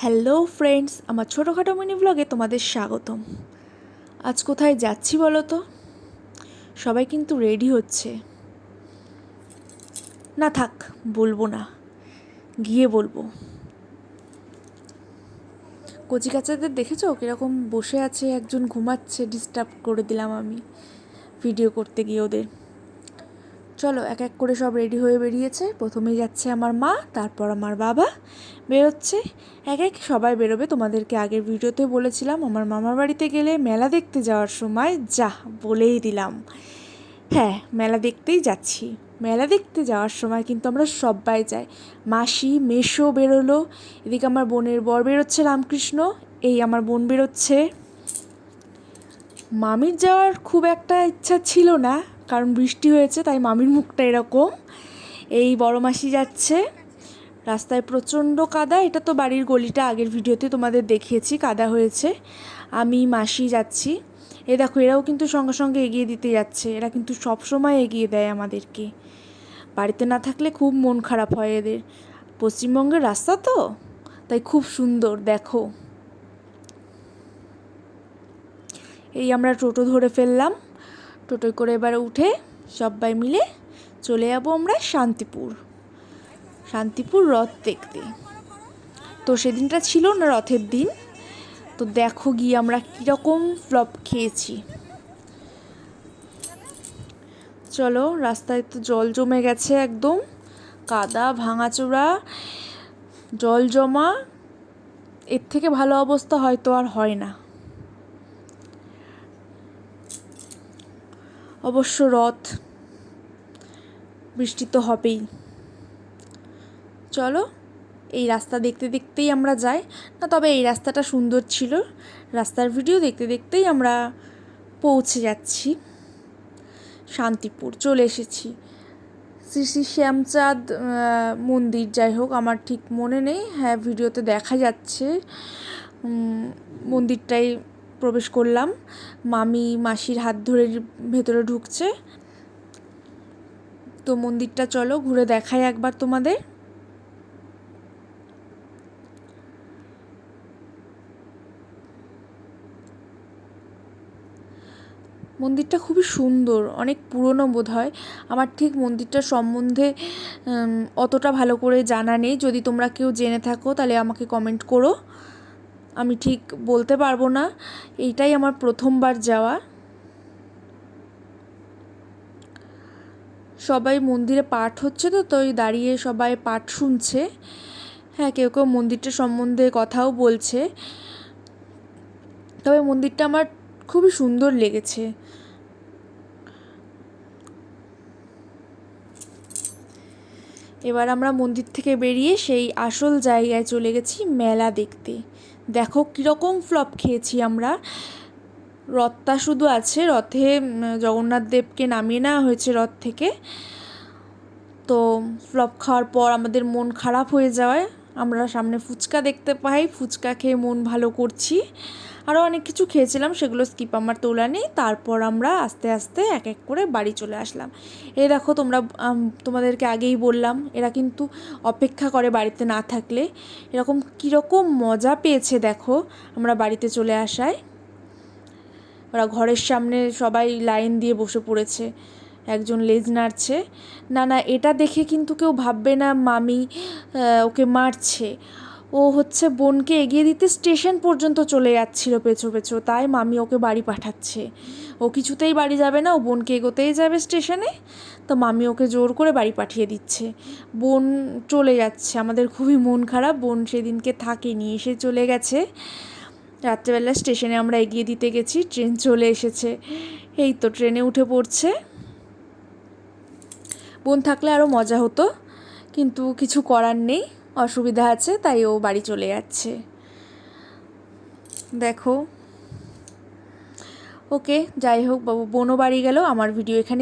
Hello friends, আমার ছোটোখাটো mini ব্লগে তোমাদের স্বাগতম। আজ কোথায় যাচ্ছি বলো তো? সবাই কিন্তু রেডি হচ্ছে। না থাক, বলবো না, গিয়ে বলবো। কচিকাচাদের দেখেছো কীরকম বসে আছে, একজন ঘুমাচ্ছে, ডিস্টার্ব করে দিলাম আমি ভিডিও করতে গিয়ে ওদের। চলো এক এক করে সব রেডি হয়ে বেরিয়েছে। প্রথমেই যাচ্ছে আমার মা, তারপর আমার বাবা বেরোচ্ছে। এক এক সবাই বেরোবে। তোমাদেরকে আগের ভিডিওতে বলেছিলাম আমার মামার বাড়িতে গেলে মেলা দেখতে যাওয়ার সময় বলেই দিলাম। হ্যাঁ, মেলা দেখতেই যাচ্ছি। মেলা দেখতে যাওয়ার সময় কিন্তু আমরা সবাই যাই। মাসি মেসো বেরোলো, এদিকে আমার বোনের বর বেরোচ্ছে রামকৃষ্ণ, এই আমার বোন বেরোচ্ছে। মামির যাওয়ার খুব একটা ইচ্ছা ছিল না, কারণ বৃষ্টি হয়েছে, তাই মামির মুখটা এরকম। এই বড় মাসি যাচ্ছে। রাস্তায় প্রচণ্ড কাদা, এটা তো বাড়ির গলিটা, আগের ভিডিওতে তোমাদের দেখিয়েছি কাদা হয়েছে। আমি মাসি যাচ্ছি। এ দেখো, এরাও কিন্তু সঙ্গে সঙ্গে এগিয়ে দিতে যাচ্ছে। এরা কিন্তু সব সময় এগিয়ে দেয় আমাদেরকে। বাড়িতে না থাকলে খুব মন খারাপ হয় এদের। পশ্চিমবঙ্গের রাস্তা তো, তাই খুব সুন্দর দেখো। এই আমরা টোটো ধরে ফেললাম। টোটোয় করে এবার উঠে সবাই মিলে চলে যাবো আমরা শান্তিপুর রথ দেখতে। তো সেদিনটা ছিল না রথের দিন। তো দেখো গিয়ে আমরা কীরকম ফ্লপ খেয়েছি। চলো, রাস্তায় তো জল জমে গেছে, একদম কাদা ভাঙাচোরা জল জমা। এর থেকে ভালো অবস্থা হয়তো আর হয় না। অবশ্য রথ, বৃষ্টি তো হবেই। চলো, এই রাস্তা দেখতে দেখতেই আমরা যাই না, তবে এই রাস্তাটা সুন্দর ছিল। রাস্তার ভিডিও দেখতে দেখতেই আমরা পৌঁছে যাচ্ছি শান্তিপুর। চলে এসেছি। শ্রী শ্রী শ্যামচাঁদ মন্দির, যাই হোক আমার ঠিক মনে নেই। হ্যাঁ, ভিডিওতে দেখা যাচ্ছে। মন্দিরটাই প্রবেশ করলাম। মামি মাসির হাত ধরে ভেতরে ঢুকছে। তো মন্দিরটা চলো ঘুরে দেখাই একবার তোমাদের। মন্দিরটা খুবই সুন্দর, অনেক পুরনো বোধ হয়। আমার ঠিক মন্দিরটার সম্বন্ধে অতটা ভালো করে জানা নেই। যদি তোমরা কেউ জেনে থাকো তাহলে আমাকে কমেন্ট করো, আমি ঠিক বলতে পারবো না। এইটাই আমার প্রথমবার যাওয়া। সবাই মন্দিরে পাঠ হচ্ছে, তো ওই দাঁড়িয়ে সবাই পাঠ শুনছে। হ্যাঁ, কেউ কেউ মন্দিরটা সম্বন্ধে কথাও বলছে। তবে মন্দিরটা আমার খুবই সুন্দর লেগেছে। এবার আমরা মন্দির থেকে বেরিয়ে সেই আসল জায়গায় চলে গেছি মেলা দেখতে। দেখো কীরকম ফ্লপ খেয়েছি আমরা। রথটা শুধু আছে, রথে জগন্নাথ দেবকে নামিয়ে নেওয়া হয়েছে রথ থেকে। তো ফ্লপ খাওয়ার পর আমাদের মন খারাপ হয়ে যাওয়ায় আমরা সামনে ফুচকা দেখতে পাই, ফুচকা খেয়ে মন ভালো করছি। আরও অনেক কিছু খেয়েছিলাম, সেগুলো স্কিপ আমার তোলা নেই। তারপর আমরা আস্তে আস্তে এক এক করে বাড়ি চলে আসলাম। এই দেখো, তোমাদেরকে আগেই বললাম, এরা কিন্তু অপেক্ষা করে বাড়িতে না থাকলে। এরকম কীরকম মজা পেয়েছে দেখো আমরা বাড়িতে চলে আসায়। ওরা ঘরের সামনে সবাই লাইন দিয়ে বসে পড়েছে, একজন লেজ নাড়ছে। না না, এটা দেখে কিন্তু কেউ ভাববে না মামি ওকে মারছে। ও হচ্ছে বোনকে এগিয়ে দিতে স্টেশন পর্যন্ত চলে যাচ্ছিল পেছো পেছো, তাই মামি ওকে বাড়ি পাঠাচ্ছে। ও কিছুতেই বাড়ি যাবে না, ও বোনকে এগোতেই যাবে স্টেশনে, তো মামি ওকে জোর করে বাড়ি পাঠিয়ে দিচ্ছে। বোন চলে যাচ্ছে, আমাদের খুবই মন খারাপ। বোন সেদিনকে থাকেনি, এসে চলে গেছে। রাত্রেবেলা স্টেশনে আমরা এগিয়ে দিতে গেছি, ট্রেন চলে এসেছে। এই তো ট্রেনে উঠে পড়ছে। বোন থাকলে আরও মজা হতো, কিন্তু কিছু করার নেই, অসুবিধা আছে, তাই ও বাড়ি চলে যাচ্ছে। দেখো, ওকে, যাই হোক, বোনও বাড়ি গেল। আমার ভিডিও এখানে